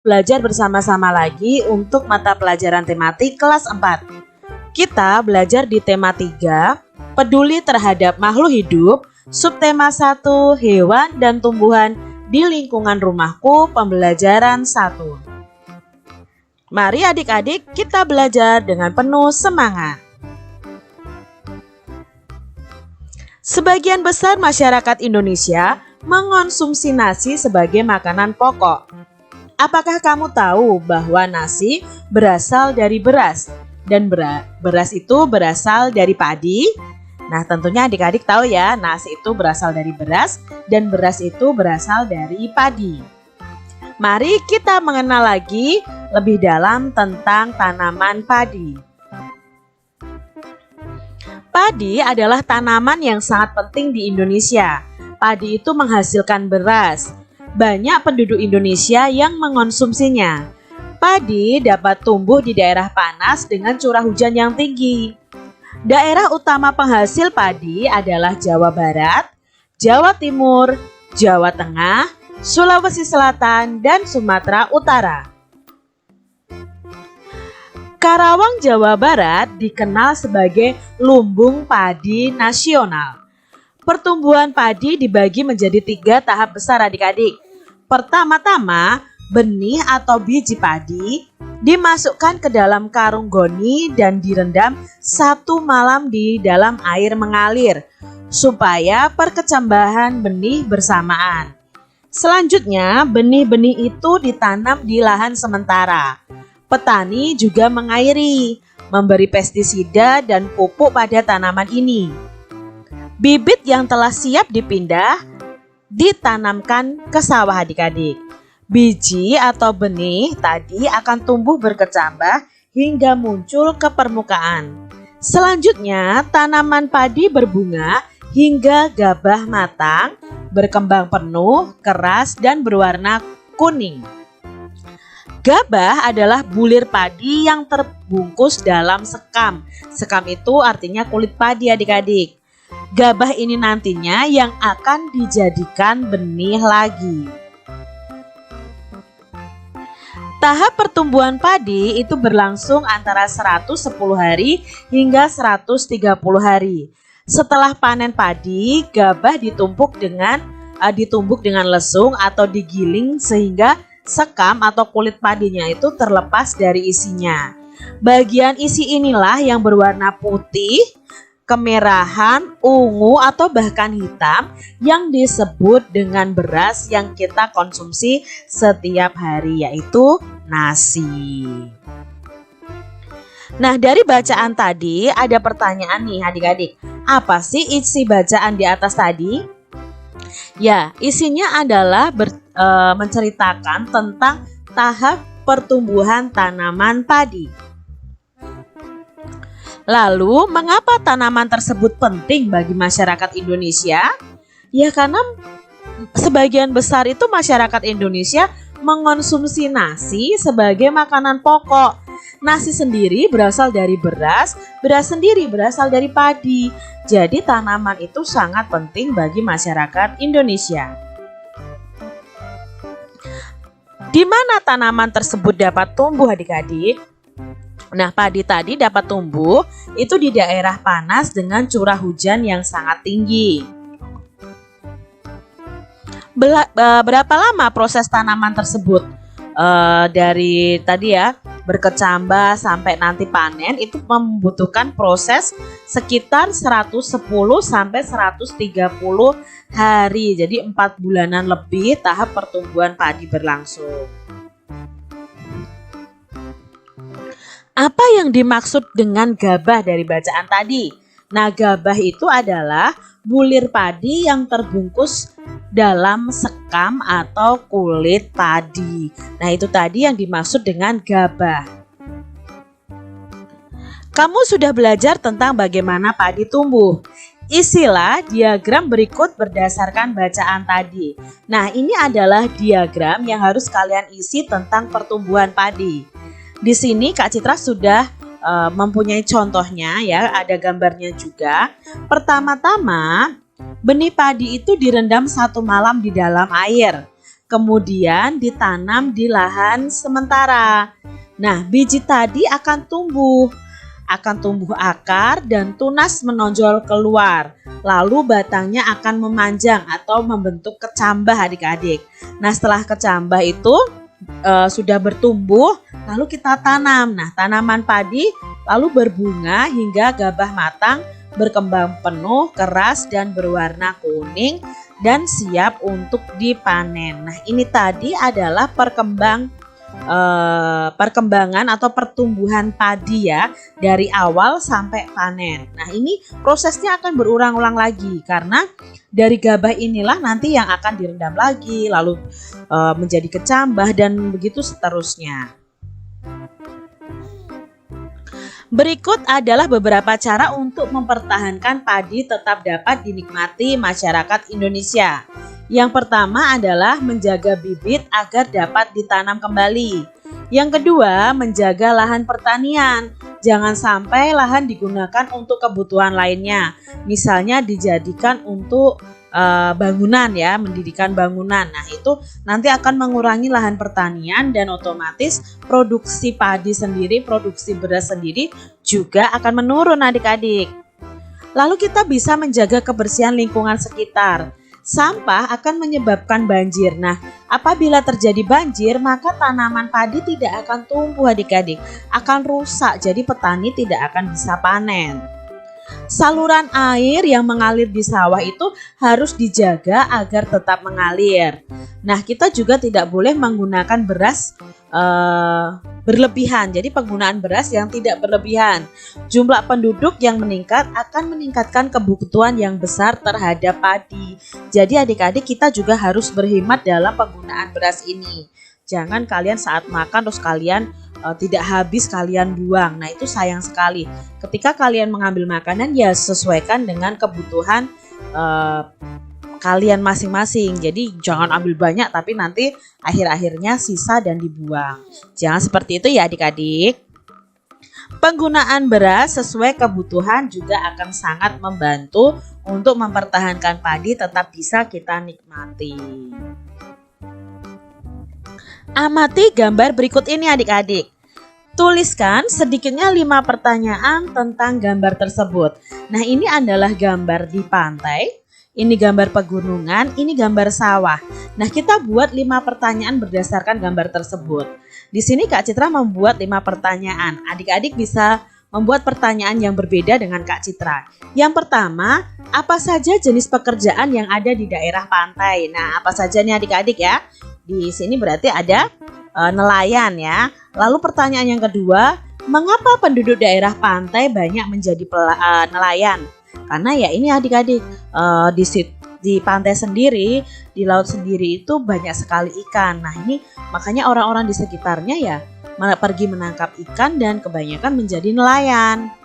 belajar bersama-sama lagi untuk mata pelajaran tematik kelas 4. Kita belajar di tema 3, peduli terhadap makhluk hidup, subtema 1, hewan dan tumbuhan di lingkungan rumahku, pembelajaran 1. Mari adik-adik kita belajar dengan penuh semangat. Sebagian besar masyarakat Indonesia mengonsumsi nasi sebagai makanan pokok. Apakah kamu tahu bahwa nasi berasal dari beras dan beras itu berasal dari padi? Nah, tentunya adik-adik tahu ya, nasi itu berasal dari beras dan beras itu berasal dari padi. Mari kita mengenal lagi lebih dalam tentang tanaman padi. Padi adalah tanaman yang sangat penting di Indonesia. Padi itu menghasilkan beras. Banyak penduduk Indonesia yang mengonsumsinya. Padi dapat tumbuh di daerah panas dengan curah hujan yang tinggi. Daerah utama penghasil padi adalah Jawa Barat, Jawa Timur, Jawa Tengah, Sulawesi Selatan, dan Sumatera Utara. Karawang, Jawa Barat dikenal sebagai lumbung padi nasional. Pertumbuhan padi dibagi menjadi 3 tahap besar adik-adik. Pertama-tama, benih atau biji padi dimasukkan ke dalam karung goni dan direndam 1 malam di dalam air mengalir supaya perkecambahan benih bersamaan. Selanjutnya, benih-benih itu ditanam di lahan sementara. Petani juga mengairi, memberi pestisida dan pupuk pada tanaman ini. Bibit yang telah siap dipindah ditanamkan ke sawah adik-adik. Biji atau benih tadi akan tumbuh berkecambah hingga muncul ke permukaan. Selanjutnya, tanaman padi berbunga hingga gabah matang, berkembang penuh, keras, dan berwarna kuning. Gabah adalah bulir padi yang terbungkus dalam sekam. Sekam itu artinya kulit padi adik-adik. Gabah ini nantinya yang akan dijadikan benih lagi. Tahap pertumbuhan padi itu berlangsung antara 110 hari hingga 130 hari. Setelah panen padi, gabah ditumbuk dengan lesung atau digiling sehingga sekam atau kulit padinya itu terlepas dari isinya. Bagian isi inilah yang berwarna putih, kemerahan, ungu atau bahkan hitam yang disebut dengan beras yang kita konsumsi setiap hari, yaitu nasi. Nah, dari bacaan tadi ada pertanyaan nih adik-adik. Apa sih isi bacaan di atas tadi? Ya, isinya adalah menceritakan tentang tahap pertumbuhan tanaman padi. Lalu, mengapa tanaman tersebut penting bagi masyarakat Indonesia? Ya, karena sebagian besar itu masyarakat Indonesia mengonsumsi nasi sebagai makanan pokok. Nasi sendiri berasal dari beras, beras sendiri berasal dari padi. Jadi tanaman itu sangat penting bagi masyarakat Indonesia. Di mana tanaman tersebut dapat tumbuh adik-adik? Nah, padi tadi dapat tumbuh itu di daerah panas dengan curah hujan yang sangat tinggi. Berapa lama proses tanaman tersebut? Dari tadi ya, berkecambah sampai nanti panen itu membutuhkan proses sekitar 110 sampai 130 hari. Jadi 4 bulanan lebih tahap pertumbuhan padi berlangsung. Apa yang dimaksud dengan gabah dari bacaan tadi? Nah, gabah itu adalah bulir padi yang terbungkus dalam sekam atau kulit padi. Nah, itu tadi yang dimaksud dengan gabah. Kamu sudah belajar tentang bagaimana padi tumbuh. Isilah diagram berikut berdasarkan bacaan tadi. Nah, ini adalah diagram yang harus kalian isi tentang pertumbuhan padi. Di sini Kak Citra sudah mempunyai contohnya ya, ada gambarnya juga. Pertama-tama, benih padi itu direndam 1 malam di dalam air. kemudian ditanam di lahan sementara. Nah, biji tadi akan tumbuh akar dan tunas menonjol keluar. Lalu batangnya akan memanjang atau membentuk kecambah adik-adik. Nah, setelah kecambah itu sudah bertumbuh, lalu kita tanam. Nah, tanaman padi lalu berbunga hingga gabah matang, berkembang penuh, keras dan berwarna kuning dan siap untuk dipanen. Nah, ini tadi adalah perkembangan atau pertumbuhan padi ya, dari awal sampai panen. Nah, ini prosesnya akan berulang-ulang lagi karena dari gabah inilah nanti yang akan direndam lagi, lalu menjadi kecambah dan begitu seterusnya. Berikut adalah beberapa cara untuk mempertahankan padi tetap dapat dinikmati masyarakat Indonesia. Yang pertama adalah menjaga bibit agar dapat ditanam kembali. Yang kedua, menjaga lahan pertanian. Jangan sampai lahan digunakan untuk kebutuhan lainnya. Misalnya dijadikan untuk bangunan ya, mendirikan bangunan. Nah, itu nanti akan mengurangi lahan pertanian dan otomatis produksi padi sendiri, produksi beras sendiri juga akan menurun adik-adik. Lalu kita bisa menjaga kebersihan lingkungan sekitar. Sampah akan menyebabkan banjir. Nah, apabila terjadi banjir, maka tanaman padi tidak akan tumbuh adik-adik, akan rusak. Jadi petani tidak akan bisa panen. Saluran air yang mengalir di sawah itu harus dijaga agar tetap mengalir. Nah, kita juga tidak boleh menggunakan beras berlebihan. Jadi penggunaan beras yang tidak berlebihan. Jumlah penduduk yang meningkat akan meningkatkan kebutuhan yang besar terhadap padi. Jadi adik-adik kita juga harus berhemat dalam penggunaan beras ini. Jangan kalian saat makan terus kalian tidak habis kalian buang. Nah, itu sayang sekali. Ketika kalian mengambil makanan ya sesuaikan dengan kebutuhan kalian masing-masing. Jadi jangan ambil banyak tapi nanti akhir-akhirnya sisa dan dibuang. Jangan seperti itu ya adik-adik. Penggunaan beras sesuai kebutuhan juga akan sangat membantu untuk mempertahankan padi tetap bisa kita nikmati. Amati gambar berikut ini adik-adik. Tuliskan sedikitnya 5 pertanyaan tentang gambar tersebut. Nah, ini adalah gambar di pantai, ini gambar pegunungan, ini gambar sawah. Nah, kita buat 5 pertanyaan berdasarkan gambar tersebut. Di sini Kak Citra membuat 5 pertanyaan. Adik-adik bisa membuat pertanyaan yang berbeda dengan Kak Citra. Yang pertama, apa saja jenis pekerjaan yang ada di daerah pantai? Nah, apa saja nih adik-adik ya? Di sini berarti ada nelayan ya. Lalu pertanyaan yang kedua, mengapa penduduk daerah pantai banyak menjadi nelayan? Karena ya ini adik-adik di pantai sendiri, di laut sendiri itu banyak sekali ikan. Nah, ini makanya orang-orang di sekitarnya ya pergi menangkap ikan dan kebanyakan menjadi nelayan.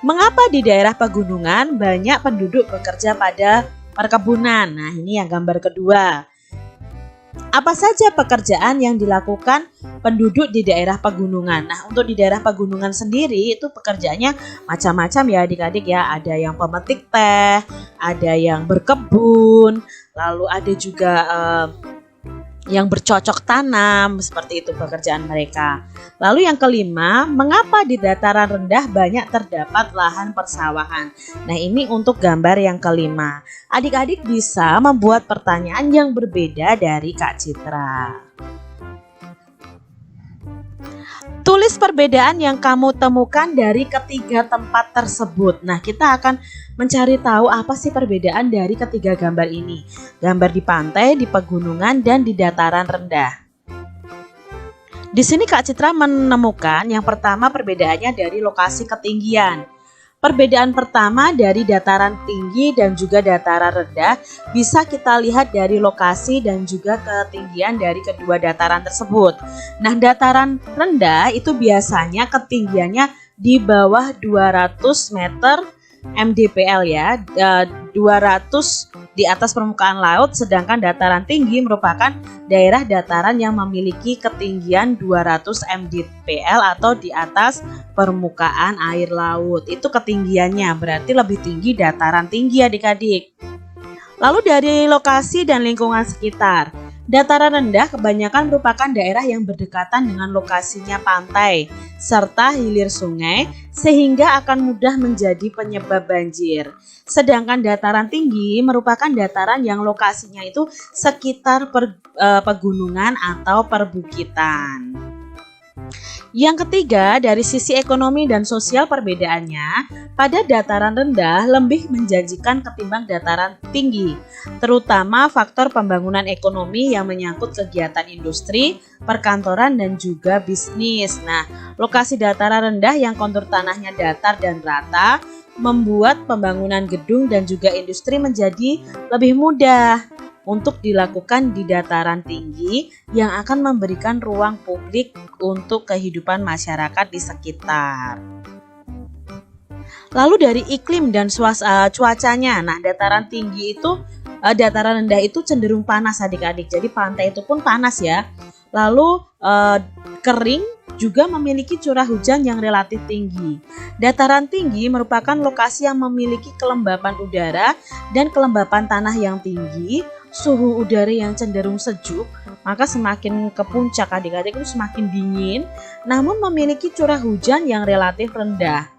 Mengapa di daerah pegunungan banyak penduduk bekerja pada perkebunan? Nah, ini yang gambar kedua. Apa saja pekerjaan yang dilakukan penduduk di daerah pegunungan? Nah, untuk di daerah pegunungan sendiri itu pekerjaannya macam-macam ya adik-adik ya. Ada yang pemetik teh, ada yang berkebun, lalu ada juga yang bercocok tanam, seperti itu pekerjaan mereka. Lalu yang kelima, mengapa di dataran rendah banyak terdapat lahan persawahan? Nah, ini untuk gambar yang kelima. Adik-adik bisa membuat pertanyaan yang berbeda dari Kak Citra. Tulis perbedaan yang kamu temukan dari ketiga tempat tersebut. Nah, kita akan mencari tahu apa sih perbedaan dari ketiga gambar ini. Gambar di pantai, di pegunungan, dan di dataran rendah. Di sini Kak Citra menemukan yang pertama perbedaannya dari lokasi ketinggian. Perbedaan pertama dari dataran tinggi dan juga dataran rendah bisa kita lihat dari lokasi dan juga ketinggian dari kedua dataran tersebut. Nah, dataran rendah itu biasanya ketinggiannya di bawah 200 meter mdpl ya, 200 di atas permukaan laut, sedangkan dataran tinggi merupakan daerah dataran yang memiliki ketinggian 200 mdpl atau di atas permukaan air laut. Itu ketinggiannya, berarti lebih tinggi dataran tinggi adik-adik. Lalu dari lokasi dan lingkungan sekitar. Dataran rendah kebanyakan merupakan daerah yang berdekatan dengan lokasinya pantai serta hilir sungai sehingga akan mudah menjadi penyebab banjir. Sedangkan dataran tinggi merupakan dataran yang lokasinya itu sekitar pegunungan atau perbukitan. Yang ketiga, dari sisi ekonomi dan sosial perbedaannya, pada dataran rendah lebih menjanjikan ketimbang dataran tinggi, terutama faktor pembangunan ekonomi yang menyangkut kegiatan industri, perkantoran, dan juga bisnis. Nah, lokasi dataran rendah yang kontur tanahnya datar dan rata membuat pembangunan gedung dan juga industri menjadi lebih mudah untuk dilakukan di dataran tinggi yang akan memberikan ruang publik untuk kehidupan masyarakat di sekitar. Lalu dari iklim dan cuacanya, nah dataran rendah itu cenderung panas adik-adik, jadi pantai itu pun panas ya. Lalu kering juga memiliki curah hujan yang relatif tinggi. Dataran tinggi merupakan lokasi yang memiliki kelembapan udara dan kelembapan tanah yang tinggi, suhu udara yang cenderung sejuk, maka semakin ke puncak adik-adik itu semakin dingin, namun memiliki curah hujan yang relatif rendah.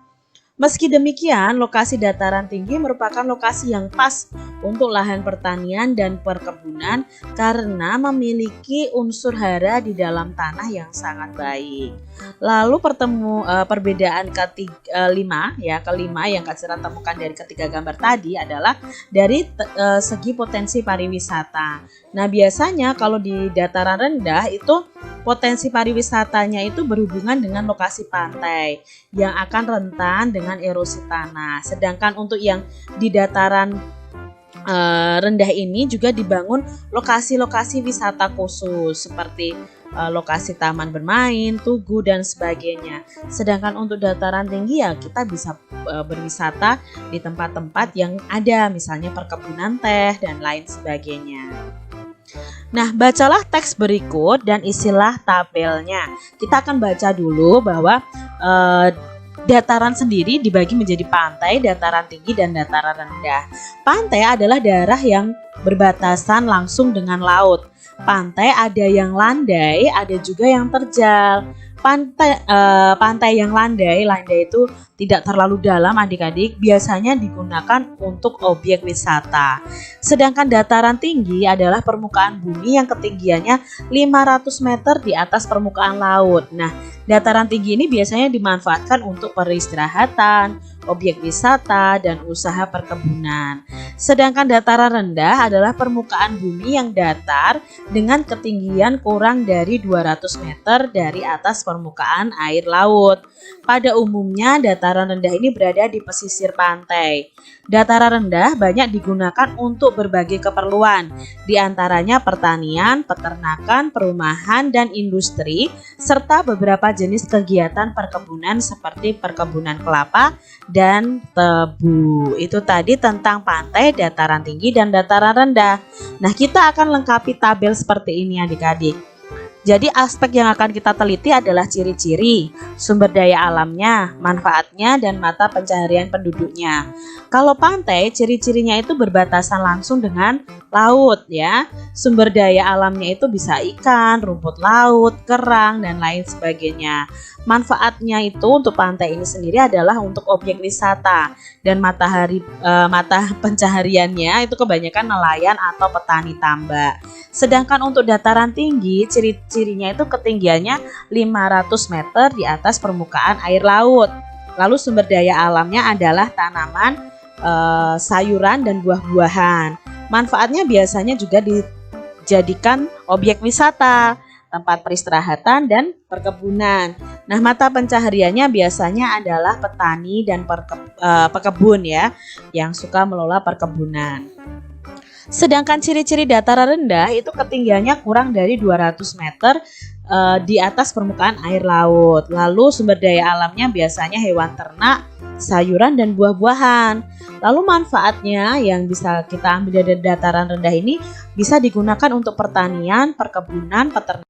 Meski demikian, lokasi dataran tinggi merupakan lokasi yang pas untuk lahan pertanian dan perkebunan karena memiliki unsur hara di dalam tanah yang sangat baik. Lalu perbedaan kelima yang Kak Sira temukan dari ketiga gambar tadi adalah dari segi potensi pariwisata. Nah, biasanya kalau di dataran rendah itu potensi pariwisatanya itu berhubungan dengan lokasi pantai yang akan rentan dengan erosi tanah. Sedangkan untuk yang di dataran rendah ini juga dibangun lokasi-lokasi wisata khusus seperti lokasi taman bermain, tugu, dan sebagainya. Sedangkan untuk dataran tinggi ya kita bisa berwisata di tempat-tempat yang ada, misalnya perkebunan teh dan lain sebagainya. Nah, bacalah teks berikut dan isilah tabelnya. Kita akan baca dulu bahwa dataran sendiri dibagi menjadi pantai, dataran tinggi, dan dataran rendah. Pantai adalah daerah yang berbatasan langsung dengan laut. Pantai ada yang landai, ada juga yang terjal. Pantai yang landai itu tidak terlalu dalam adik-adik, biasanya digunakan untuk objek wisata. Sedangkan dataran tinggi adalah permukaan bumi yang ketinggiannya 500 meter di atas permukaan laut. Nah, dataran tinggi ini biasanya dimanfaatkan untuk peristirahatan, objek wisata, dan usaha perkebunan. Sedangkan dataran rendah adalah permukaan bumi yang datar dengan ketinggian kurang dari 200 meter dari atas permukaan air laut. Pada umumnya dataran rendah ini berada di pesisir pantai. Dataran rendah banyak digunakan untuk berbagai keperluan, di antaranya pertanian, peternakan, perumahan, dan industri, serta beberapa jenis kegiatan perkebunan seperti perkebunan kelapa dan tebu. Itu tadi tentang pantai, dataran tinggi, dan dataran rendah. Nah, kita akan lengkapi tabel seperti ini adik-adik. Jadi aspek yang akan kita teliti adalah ciri-ciri, sumber daya alamnya, manfaatnya, dan mata pencaharian penduduknya. Kalau pantai, ciri-cirinya itu berbatasan langsung dengan laut ya. Sumber daya alamnya itu bisa ikan, rumput laut, kerang, dan lain sebagainya. Manfaatnya itu untuk pantai ini sendiri adalah untuk objek wisata, dan mata pencahariannya itu kebanyakan nelayan atau petani tambak. Sedangkan untuk dataran tinggi, ciri-cirinya itu ketinggiannya 500 meter di atas permukaan air laut. Lalu sumber daya alamnya adalah tanaman, sayuran, dan buah-buahan. Manfaatnya biasanya juga dijadikan objek wisata, tempat peristirahatan, dan perkebunan. Nah, mata pencahariannya biasanya adalah petani dan pekebun ya, yang suka mengelola perkebunan. Sedangkan ciri-ciri dataran rendah itu ketinggiannya kurang dari 200 meter di atas permukaan air laut. Lalu sumber daya alamnya biasanya hewan ternak, sayuran, dan buah-buahan. Lalu manfaatnya yang bisa kita ambil dari dataran rendah ini bisa digunakan untuk pertanian, perkebunan, peternakan,